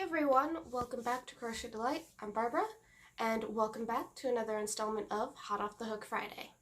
everyone, welcome back to Crochet Delight. I'm Barbara, and welcome back to another installment of Hot Off the Hook Friday.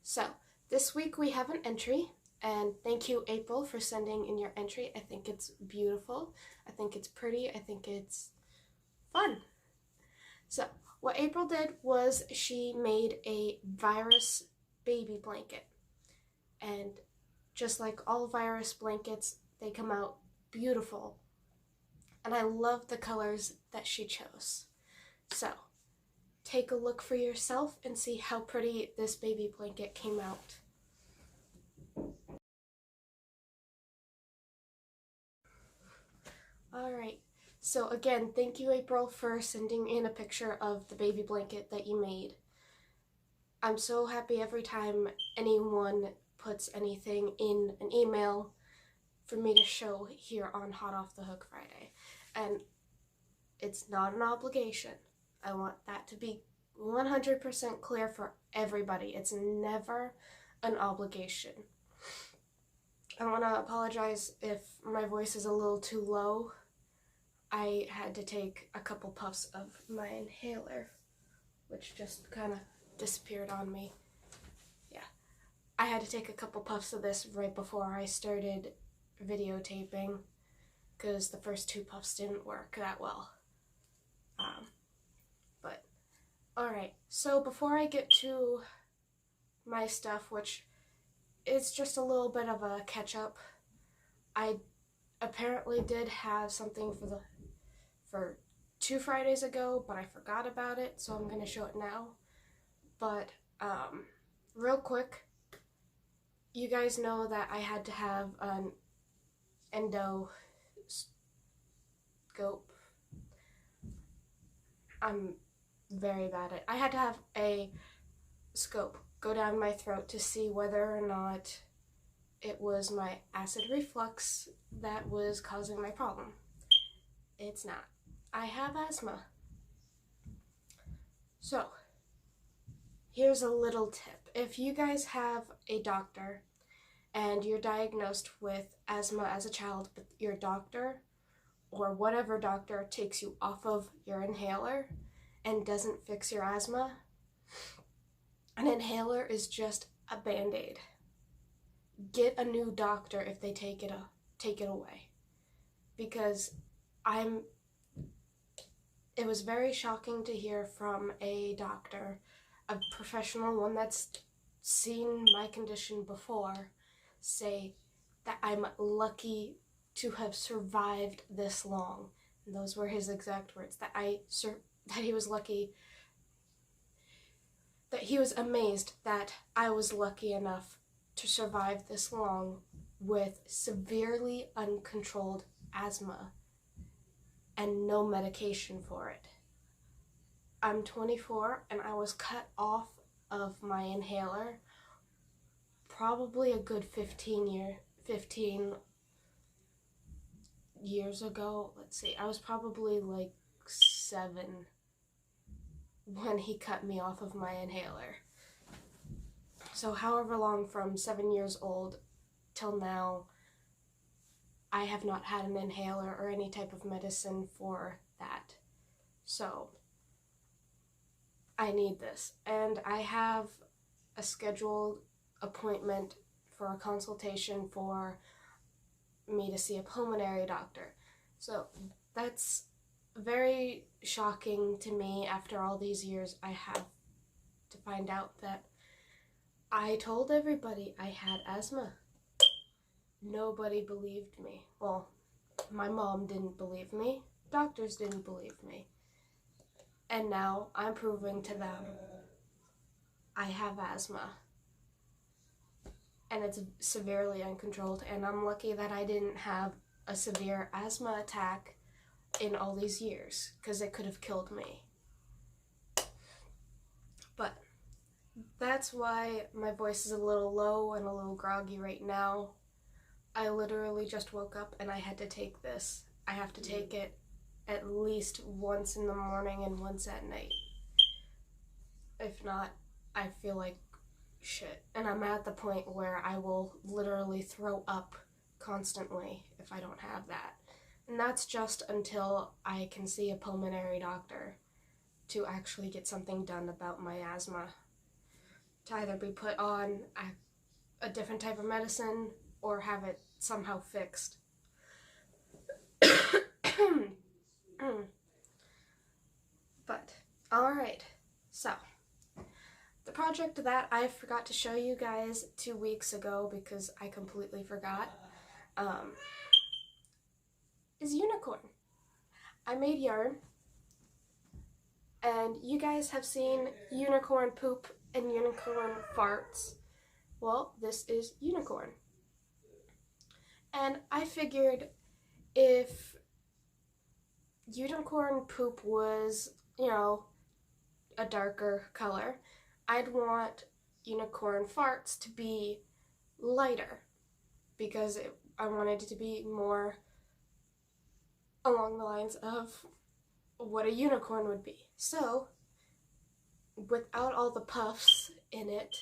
So, this week we have an entry, and thank you, April, for sending in your entry. I think it's beautiful, I think it's pretty, I think it's fun. So, what April did was she made a virus baby blanket, and just like all virus blankets, they come out beautiful. And I love the colors that she chose. So, take a look for yourself and see how pretty this baby blanket came out. Alright, so again, thank you, April, for sending in a picture of the baby blanket that you made. I'm so happy every time anyone puts anything in an email for me to show here on Hot Off the Hook Friday. And it's not an obligation. I want that to be 100% clear for everybody. It's never an obligation. I want to apologize if my voice is a little too low. I had to take a couple puffs of my inhaler, which just kind of disappeared on me. Yeah, I had to take a couple puffs of this right before I started videotaping, because the first two puffs didn't work that well. But alright, so before I get to my stuff, which is just a little bit of a catch-up, I apparently did have something for 2 Fridays ago, but I forgot about it, so I'm going to show it now. But real quick, you guys know that I had to have an endoscope. I'm very bad at it. I had to have a scope go down my throat to see whether or not it was my acid reflux that was causing my problem. It's not. I have asthma. So, here's a little tip. If you guys have a doctor and you're diagnosed with asthma as a child, but your doctor or whatever doctor takes you off of your inhaler and doesn't fix your asthma, an inhaler is just a band-aid. Get a new doctor if they take it away. Because it was very shocking to hear from a doctor, a professional, one that's seen my condition before, say that I'm lucky to have survived this long. And those were his exact words, that he was lucky, that he was amazed that I was lucky enough to survive this long with severely uncontrolled asthma and no medication for it. I'm 24 and I was cut off of my inhaler probably a good 15 years ago. Let's see, I was probably like 7 when he cut me off of my inhaler. So however long from 7 years old till now, I have not had an inhaler or any type of medicine for that. So I need this, and I have a scheduled appointment for a consultation for me to see a pulmonary doctor. So that's very shocking to me. After all these years, I have to find out that I told everybody I had asthma. Nobody believed me. Well, my mom didn't believe me. Doctors didn't believe me. And now I'm proving to them I have asthma. And it's severely uncontrolled, and I'm lucky that I didn't have a severe asthma attack in all these years, because it could have killed me. But that's why my voice is a little low and a little groggy right now. I literally just woke up and I had to take this. I have to take it at least once in the morning and once at night. If not, I feel like shit. And I'm at the point where I will literally throw up constantly if I don't have that. And that's just until I can see a pulmonary doctor to actually get something done about my asthma. To either be put on a different type of medicine or have it somehow fixed. But, alright, so, the project that I forgot to show you guys 2 weeks ago because I completely forgot, is unicorn. I made yarn, and you guys have seen unicorn poop and unicorn farts. Well, this is unicorn. And I figured if unicorn poop was, a darker color, I'd want unicorn farts to be lighter because I wanted it to be more along the lines of what a unicorn would be. So, without all the puffs in it,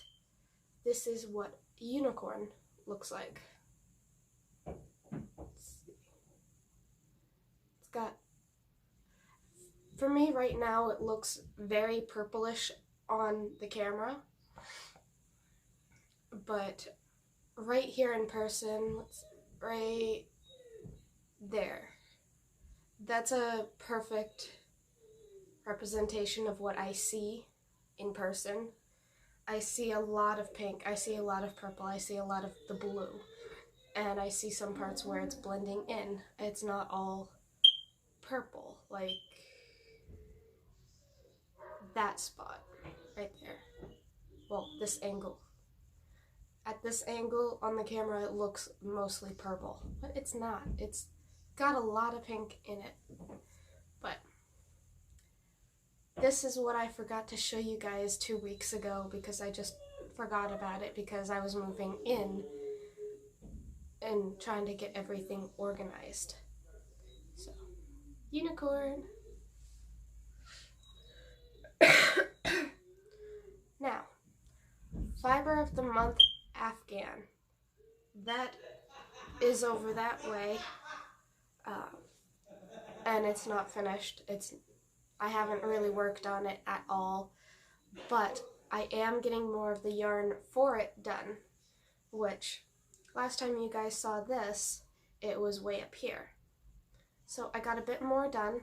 this is what unicorn looks like. It's got, for me right now, it looks very purplish on the camera, but right here in person, right there, that's a perfect representation of what I see in person. I see a lot of pink, I see a lot of purple, I see a lot of the blue, and I see some parts where it's blending in. It's not all purple, like that spot right there. Well, this angle. At this angle on the camera, it looks mostly purple, but it's not. It's got a lot of pink in it. But this is what I forgot to show you guys 2 weeks ago because I just forgot about it because I was moving in and trying to get everything organized. So, unicorn. Now, fiber of the month, Afghan. That is over that way, and it's not finished. I haven't really worked on it at all, but I am getting more of the yarn for it done, which last time you guys saw this, it was way up here. So I got a bit more done,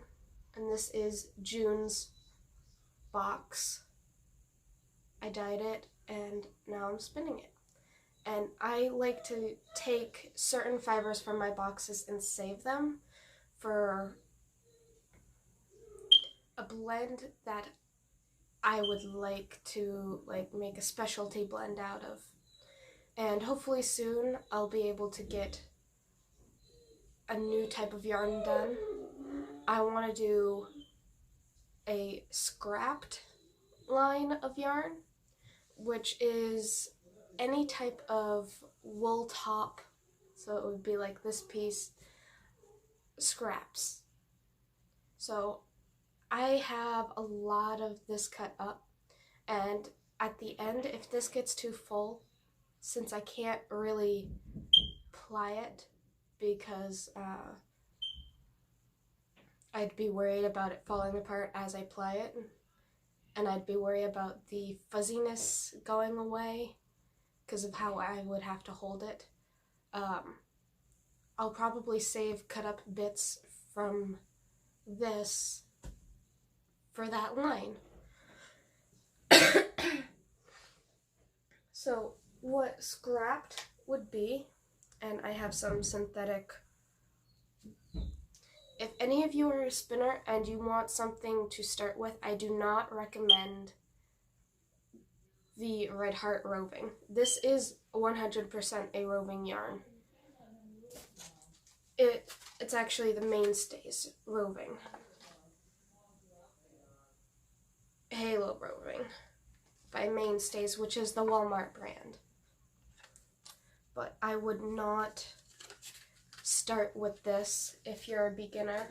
and this is June's box. I dyed it, and now I'm spinning it. And I like to take certain fibers from my boxes and save them for a blend that I would like to make a specialty blend out of. And hopefully soon I'll be able to get a new type of yarn done. I want to do a scrapped line of yarn, which is any type of wool top, so it would be like this piece, scraps. So I have a lot of this cut up, and at the end, if this gets too full, since I can't really ply it because I'd be worried about it falling apart as I ply it, and I'd be worried about the fuzziness going away because of how I would have to hold it. I'll probably save cut up bits from this for that line. So what scrapped would be, and I have some synthetic. If any of you are a spinner and you want something to start with, I do not recommend the Red Heart roving. This is 100% a roving yarn. It's actually the Mainstays roving. Halo roving by Mainstays, which is the Walmart brand. But I would not start with this if you're a beginner,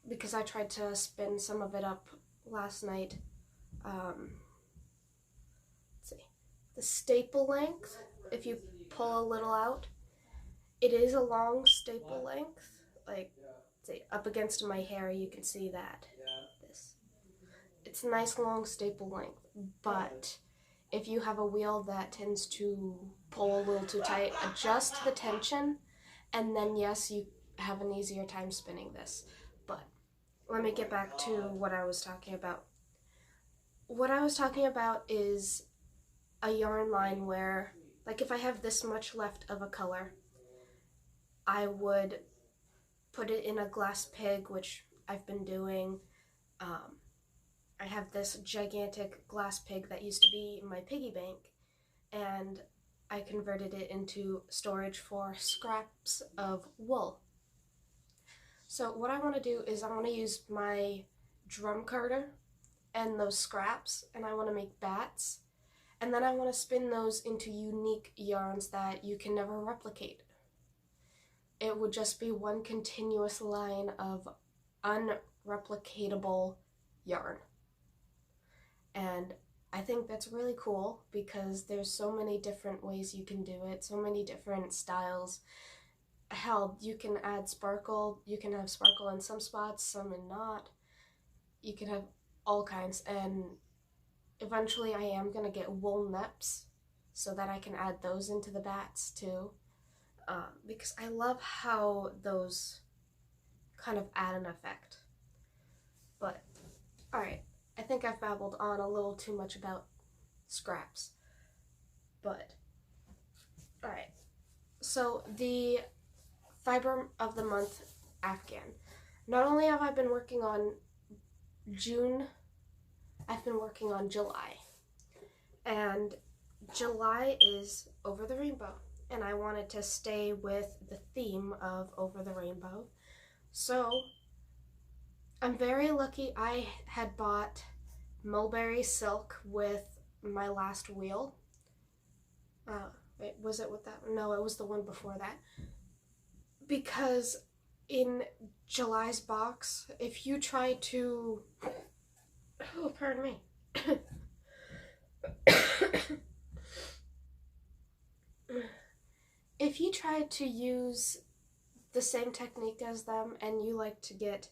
because I tried to spin some of it up last night. Let's see. The staple length, if you pull a little out, it is a long staple length, like, say, up against my hair, you can see that. It's a nice long staple length, but if you have a wheel that tends to pull a little too tight, adjust the tension, and then yes, you have an easier time spinning this. But let me get back to what I was talking about. What I was talking about is a yarn line where, like, if I have this much left of a color, I would put it in a glass pig, which I've been doing. I have this gigantic glass pig that used to be my piggy bank, and I converted it into storage for scraps of wool. So what I want to do is I want to use my drum carder and those scraps, and I want to make bats, and then I want to spin those into unique yarns that you can never replicate. It would just be one continuous line of unreplicatable yarn. And I think that's really cool because there's so many different ways you can do it, so many different styles. Hell, you can add sparkle, you can have sparkle in some spots, some in not. You can have all kinds, and eventually I am going to get wool neps so that I can add those into the bats too, because I love how those kind of add an effect. But, alright. I think I've babbled on a little too much about scraps, but alright. So the fiber of the month Afghan. Not only have I been working on June, I've been working on July. And July is Over the Rainbow, and I wanted to stay with the theme of Over the Rainbow. So I'm very lucky I had bought mulberry silk with my last wheel. Wait, was it with that? No, it was the one before that. Because in July's box, if you try to... Oh, pardon me. If you try to use the same technique as them and you like to get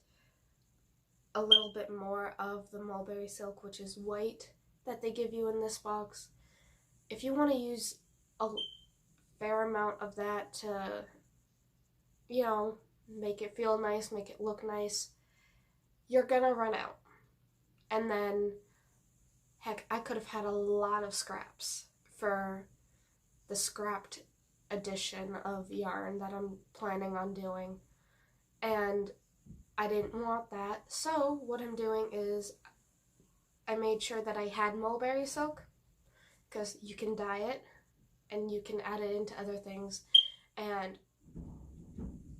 a little bit more of the mulberry silk, which is white, that they give you in this box, if you want to use a fair amount of that to, you know, make it feel nice, make it look nice, you're gonna run out. And then, heck, I could have had a lot of scraps for the scrapped edition of yarn that I'm planning on doing, and I didn't want that. So what I'm doing is I made sure that I had mulberry silk, because you can dye it and you can add it into other things, and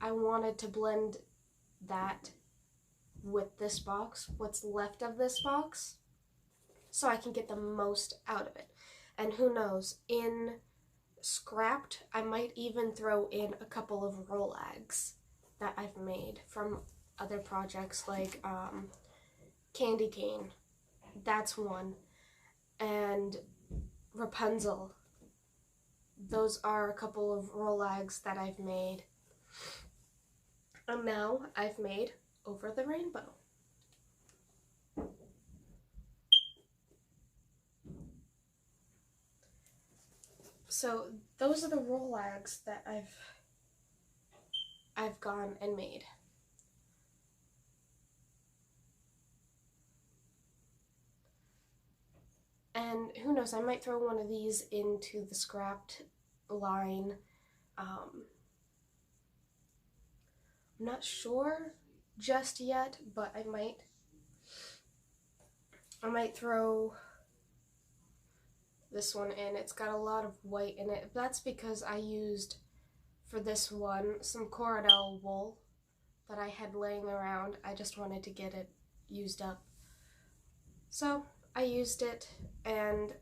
I wanted to blend that with this box, what's left of this box, so I can get the most out of it. And who knows, in scrapped, I might even throw in a couple of rollags that I've made from other projects, like Candy Cane, that's one, and Rapunzel. Those are a couple of rollags that I've made. And now I've made Over the Rainbow. So those are the rollags that I've gone and made. And who knows, I might throw one of these into the scrapped line. I'm not sure just yet, but I might throw this one in. It's got a lot of white in it. That's because I used, for this one, some Corridel wool that I had laying around. I just wanted to get it used up. So I used it, and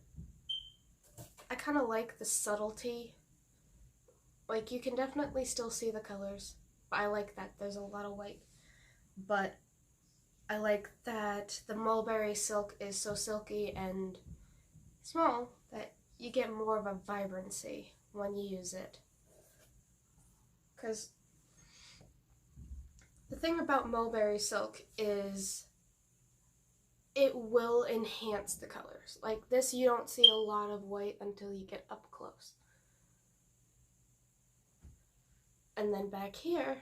I kind of like the subtlety. Like, you can definitely still see the colors. I like that there's a lot of white, but I like that the mulberry silk is so silky and small that you get more of a vibrancy when you use it. Because The thing about mulberry silk is it will enhance the colors. Like this, you don't see a lot of white until you get up close. And then back here,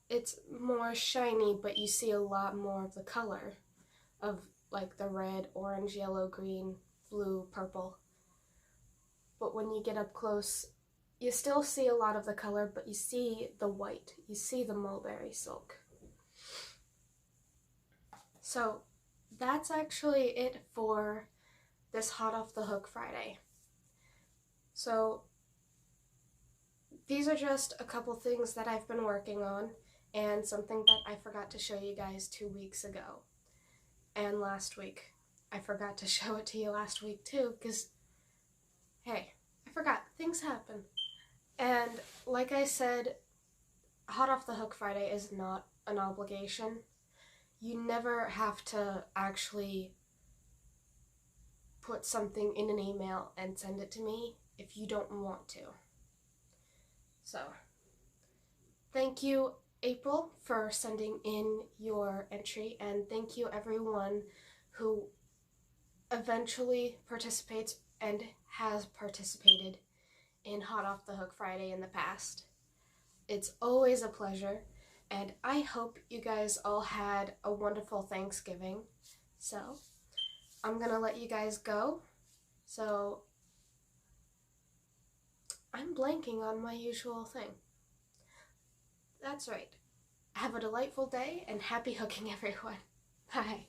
it's more shiny, but you see a lot more of the color of like the red, orange, yellow, green, blue, purple. But when you get up close, you still see a lot of the color, but you see the white. You see the mulberry silk. So that's actually it for this Hot Off the Hook Friday. So these are just a couple things that I've been working on and something that I forgot to show you guys 2 weeks ago and last week. I forgot to show it to you last week too because, hey, I forgot. Things happen. And like I said, Hot Off the Hook Friday is not an obligation. You never have to actually put something in an email and send it to me if you don't want to. So, thank you, April, for sending in your entry, and thank you everyone who eventually participates and has participated in Hot Off the Hook Friday in the past. It's always a pleasure, and I hope you guys all had a wonderful Thanksgiving. So, I'm gonna let you guys go. So, I'm blanking on my usual thing. That's right. Have a delightful day and happy hooking, everyone. Bye.